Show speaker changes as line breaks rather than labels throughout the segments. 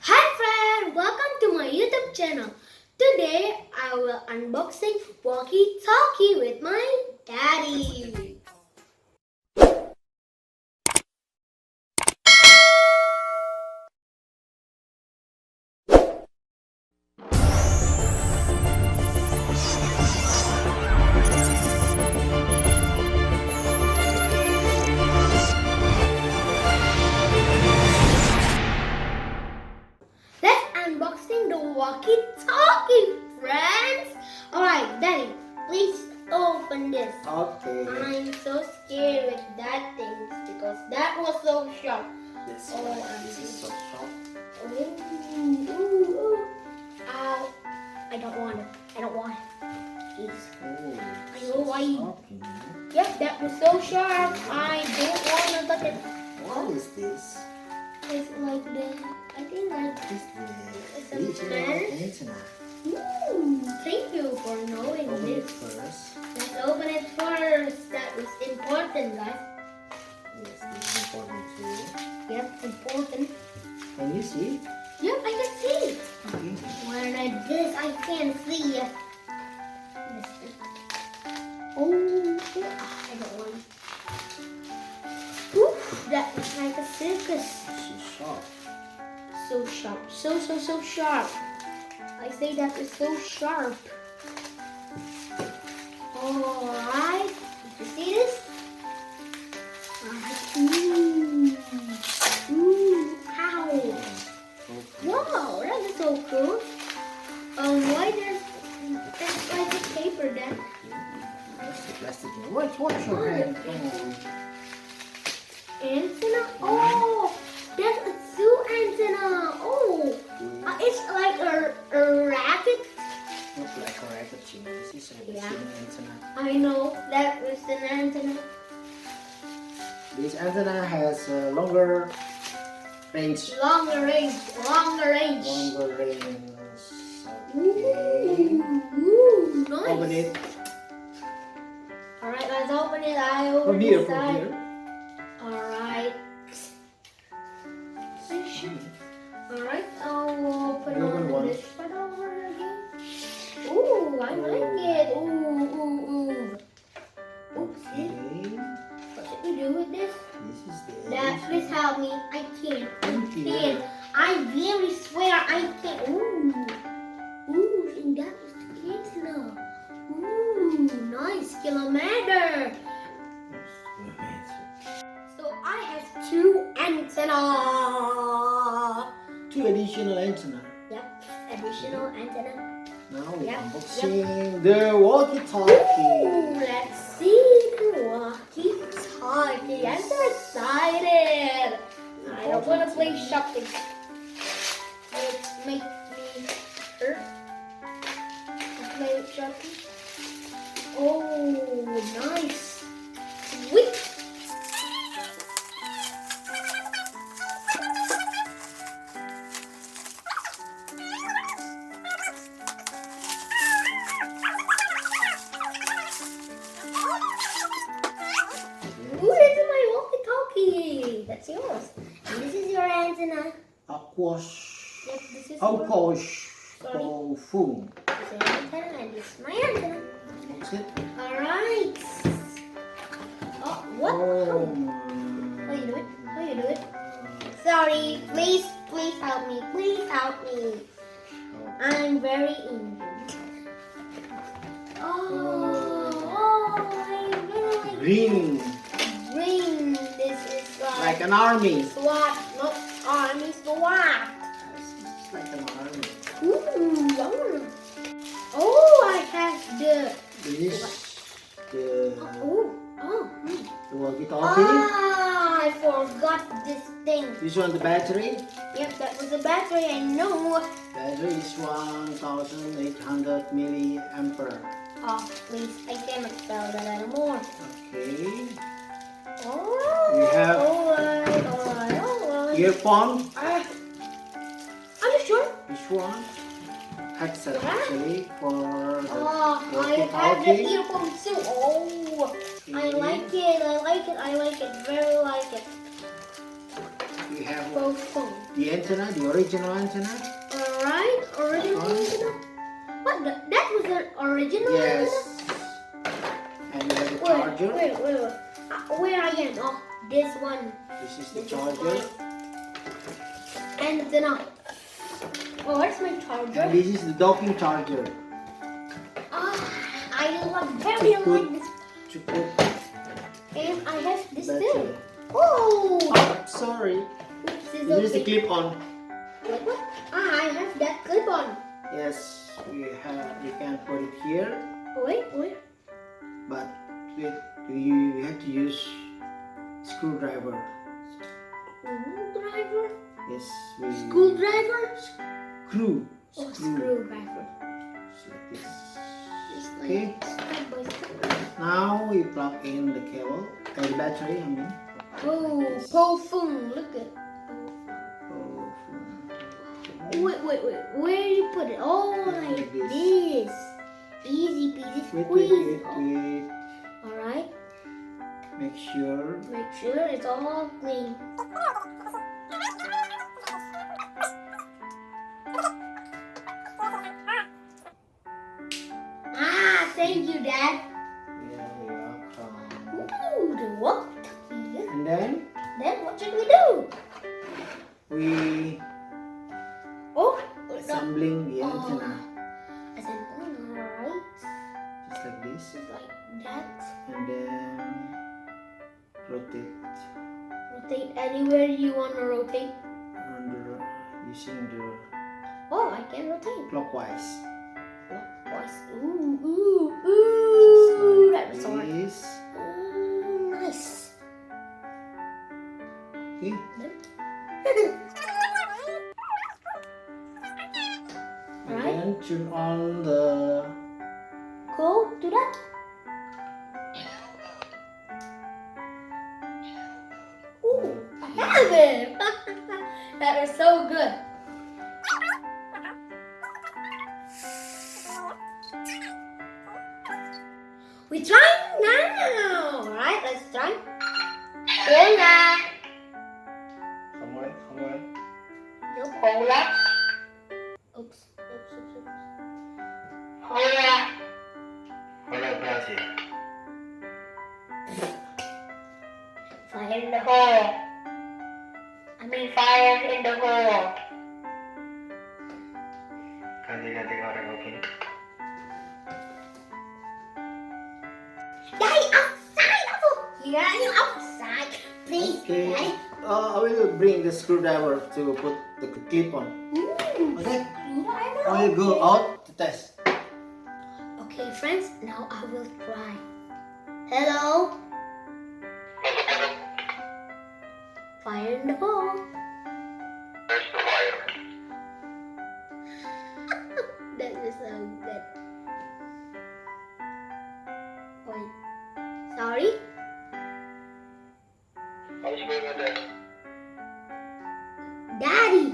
Hi friend, welcome to my YouTube channel. Today I will unboxing Walkie Talkie with my daddy. Let's unboxing the Walkie Talkie, friends. Alright, daddy, please open this.
Okay.
I'm so scared with that thing because that was so sharp.
This
Oh,
one, this is so sharp.
Ooh. Ow. I don't want it. I don't want it. Please.
Oh,
I know why.
sharp, you know.
Yep, that was so sharp. I don't want to touch it.
What is this?
It's like I think like
This
It's
is
a
the digital
man.
antenna.
Thank you for knowing
Open it
this.
first.
Let's open it first. That is important, guys.
Yes, this is important too.
Yep, important.
Can you see?
Yep, I can see.
Okay.
When I this, I can't see. Oh, I don't want. Oof, that is like a circus.
This is sharp.
So sharp, so sharp. I say that is so sharp. Alright, did you see this? Ow.
Okay.
Wow, that is so cool. Why there's like a paper there?
That's the plastic. Watch your hand. Come
Antenna? Oh, that's a zoo antenna. Oh,
on.
it's like a racket.
Looks like a racket, you know. This is a
Yeah.
receiving antenna.
I know that was an antenna.
This antenna has a longer range.
Longer range.
Longer range. Okay.
Ooh, nice.
Open it.
Alright, let's open it. I open
From here,
this
from
side.
here.
Alright. Alright, I'll open
You open
on
one.
this part over again. Ooh, I like it. Ooh. Oopsie.
Okay.
What should we do with this?
This is the
Dad,
edge.
please help me. I can't.
Thank you.
I very swear I can't. Ooh, and that was the antenna. Ooh, nice kilometer. So I have two antenna.
Two additional antenna.
Yep, additional antenna.
Now we're
Yep,
unboxing the Walkie Talkie.
Ooh, let's see the Walkie Talkie. I'm so excited. I don't want to play shopping. Let's make me hurt. Play with shopping. Oh, nice. Sweet. Ooh, this is my walkie-talkie. That's yours. And this is your antenna.
Aquash.
Yep, this is
Aquash.
Sorry.
Phone.
This is your antenna and this is my antenna.
That's it.
Alright. Oh, what? How you do it? How you do it? Sorry. Please help me. Please help me. I'm very injured. I really
Green.
green. This is
Like an army.
SWAT, not army SWAT.
It's like an army.
Ooh, oh, I have the.
This the Walkie Talkie.
Ah, I forgot this thing.
This one the battery.
Yep, that was the battery. I know.
Battery is 1800 milliampere.
Oh, please, I cannot spell that anymore.
Okay.
Oh,
We have
alright.
earphone.
Are you sure?
This one. Headset
Yeah.
actually for the
Oh, I
Walkie
have the
Talkie.
earphones too. Oh, I like it. I like it. Very like it.
We have
Both phones.
the antenna, the original antenna.
Alright, original antenna. What? That was an original
Yes.
antenna?
And you have the charger.
Wait. Where I am? Oh, this one.
This is the
This is
charger.
mine. And then oh, where's my charger?
And this is the docking charger.
I very like this.
To put
And I have this
battery.
too. Oh!
Oh, sorry.
Oops,
This is the clip on.
What? I have that clip on.
Yes, you can put it here,
Wait.
but you have to use screwdriver.
Screwdriver?
Yes,
Screwdriver?
Screw.
Oh, screwdriver.
Just like this.
Just
Okay.
like step by step.
Now we plug in the cable, the battery. I mean.
Oh,
Yes.
Pofung. Look at. Wait. Where you put it? Oh, like this. Easy peasy squeeze.
Wait.
Alright.
Make sure.
Make sure it's all clean. Thank you, Dad.
Yeah, you're welcome.
Ooh, the walkie talkie.
And then
Then what should we do?
we
Oh,
assembling the antenna.
Alright.
Just like this.
Just like that.
And then rotate
Rotate anywhere you want to rotate.
using the
Oh, I can rotate.
clockwise.
Clockwise. Ooh. That was
Just
so
like
hard.
this.
Nice.
Okay. And
Right.
then turn on the
Go to that. Ooh, I have it. That was so good. We try now. Alright, let's try. Hola.
somewhere.
Nope.
Hola,
Oops.
hola. Hola, Brazil.
Fire
In the hole.
I mean,
Fire in the hole. Ganti-ganti orang, oke?
Daddy, outside. Yeah, you outside. Please,
Okay.
Daddy.
I will bring the screwdriver to put the clip on.
Ooh,
Okay.
screwdriver.
I will go
Okay.
out to test.
Okay, friends, now I will try. Hello? Fire in the hole.
Where's the fire?
That is so good. Wait. Sorry?
What's going on there?
Daddy!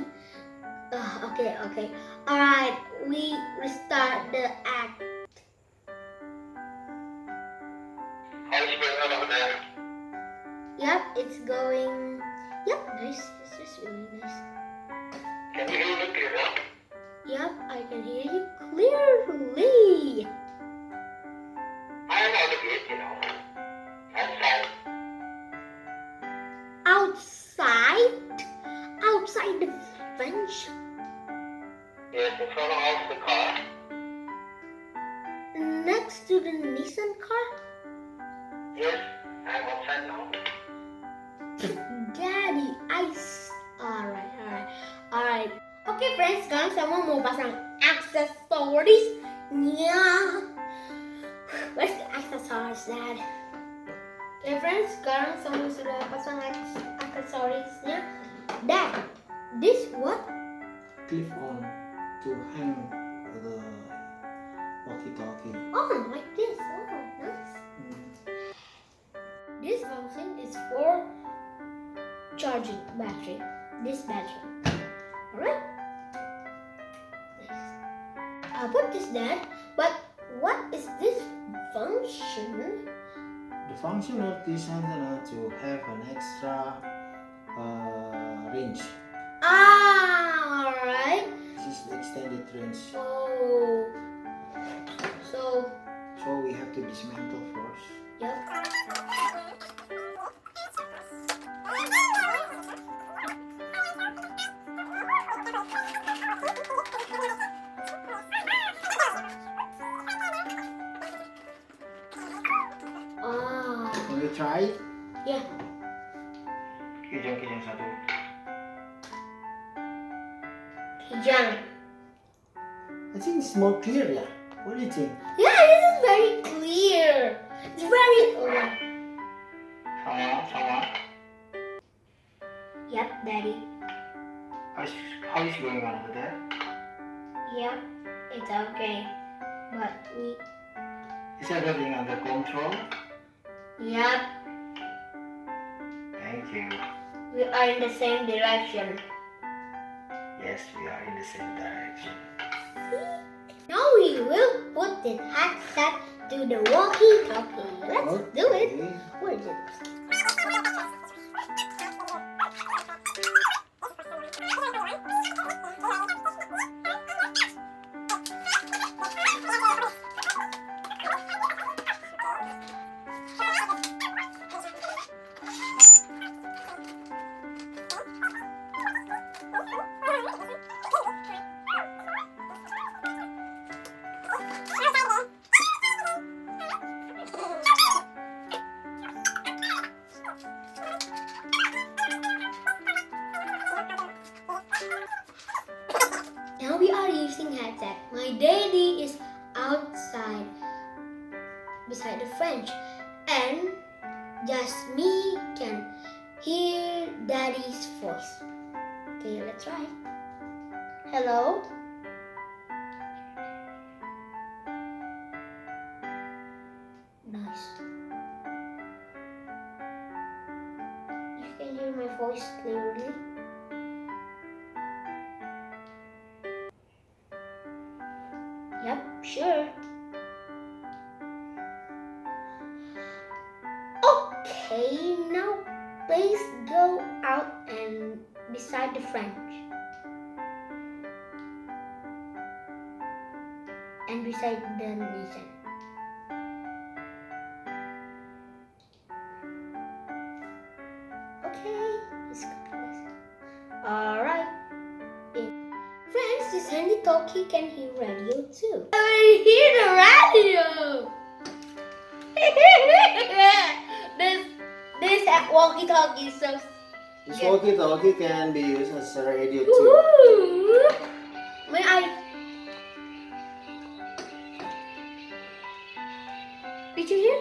Okay. Alright, we restart the act.
What's going on over there?
Yep, it's going. Yep, nice. It's just really nice.
Can you hear me clear now?
Yep, I can hear you clearly.
I am out of it, Outside.
Outside? Outside the fence?
Yes, in front of the car.
Next to the Nissan car?
Yes, I'm outside now.
Daddy, Alright. Okay friends, sekarang semua mau pasang accessories. Yeah. Where's the accessories, Dad? Okay friends, sekarang semua sudah pasang accessoriesnya. Dad, this what?
Clip on to hang the walkie-talkie.
Oh, like this. Oh, nice. This function is for charging battery. This battery. Alright? Nice. I'll put this down, but what is this function?
The function of this antenna to have an extra range.
Alright.
This is the extended range.
Oh. So,
So we have to dismantle first.
yep. Ah.
Can we try it?
Yeah.
Kijang satu.
Kijang.
I think it's more clear, yeah. What do you think?
Yeah, this is very clear. It's very.
Sama.
Yep, Daddy.
How is going on over there?
Yep, it's okay. But we.
Is everything under control?
Yep,
Thank you.
we are in the same direction.
Yes, we are in the same direction.
Now we will put this headset to the walkie-talkie. Let's do it.
Okay.
Where is it? Now we are using headset. My daddy is outside beside the French, and just me can hear daddy's voice. Okay, let's try. Hello? Nice. You can hear my voice clearly. Yep, sure. Okay, now please go out and beside the French. And beside the Nissan. Okay, let's go. Alright. Friends, this handy talkie can hear radio too. I hear the radio! this walkie-talkie is so...
This walkie-talkie can be used as a radio too.
Woohoo! May I... Did you hear?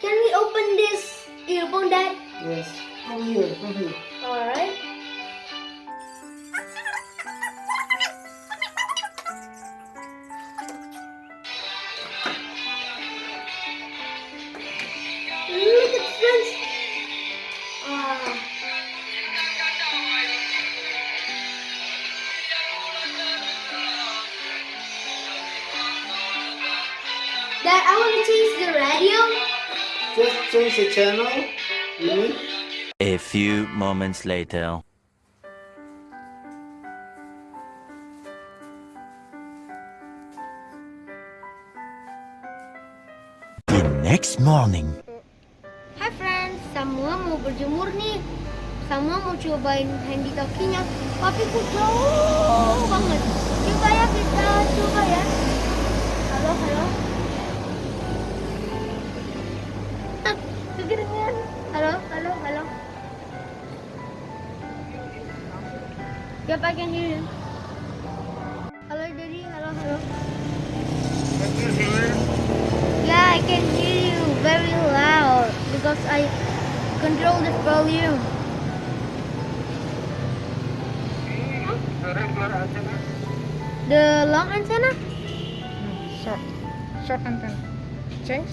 Can we open this earphone, Dad?
Yes. Come here, come here.
Alright. Look at friends. Dad, I want to change the radio.
Just change the channel. Really?
A few moments later. The next morning.
Hai friends, semua mau berjemur nih. Semua mau cobain handy talkie-nya. Tapi kok jauh banget. Coba ya, kita coba ya. Halo, halo. Kegedengan. Halo, halo, halo. Yep, I can hear you. Hello, Daddy. Hello, hello. Yeah, I can hear you very loud because I control the volume. The long antenna?
Short antenna. Change.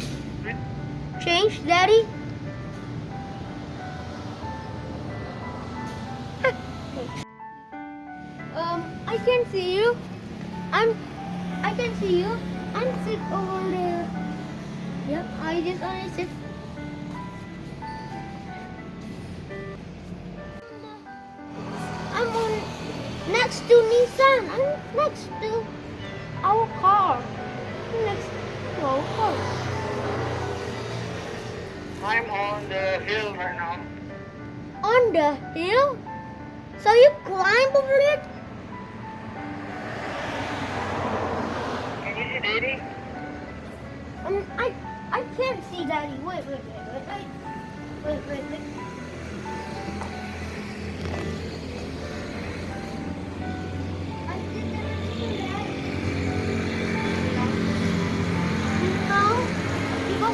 Change, Daddy? I can see you. I'm I can see you. I'm sick over there. Yep, I just only sit. I'm on next to Nissan. I'm next to our car. Next to our car.
I'm on the hill right now.
On the hill? So you climb over it?
Can you see Daddy?
I can't see Daddy. Wait. I didn't see Daddy. No,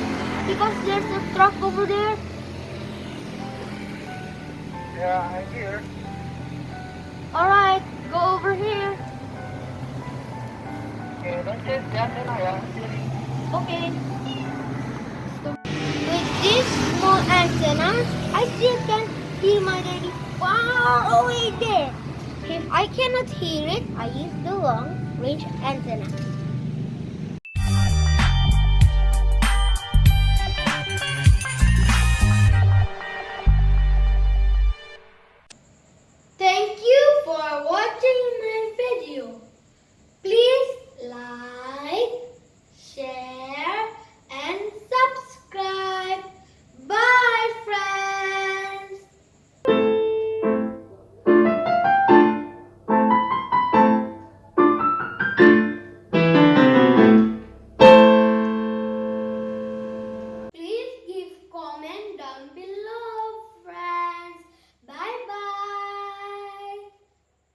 because there's a truck over there.
Yeah, I'm here.
All right, go over here.
Okay, don't change the antenna, yeah.
Okay. With this small antenna, I still can hear my daddy far away there. If I cannot hear it, I use the long range antenna.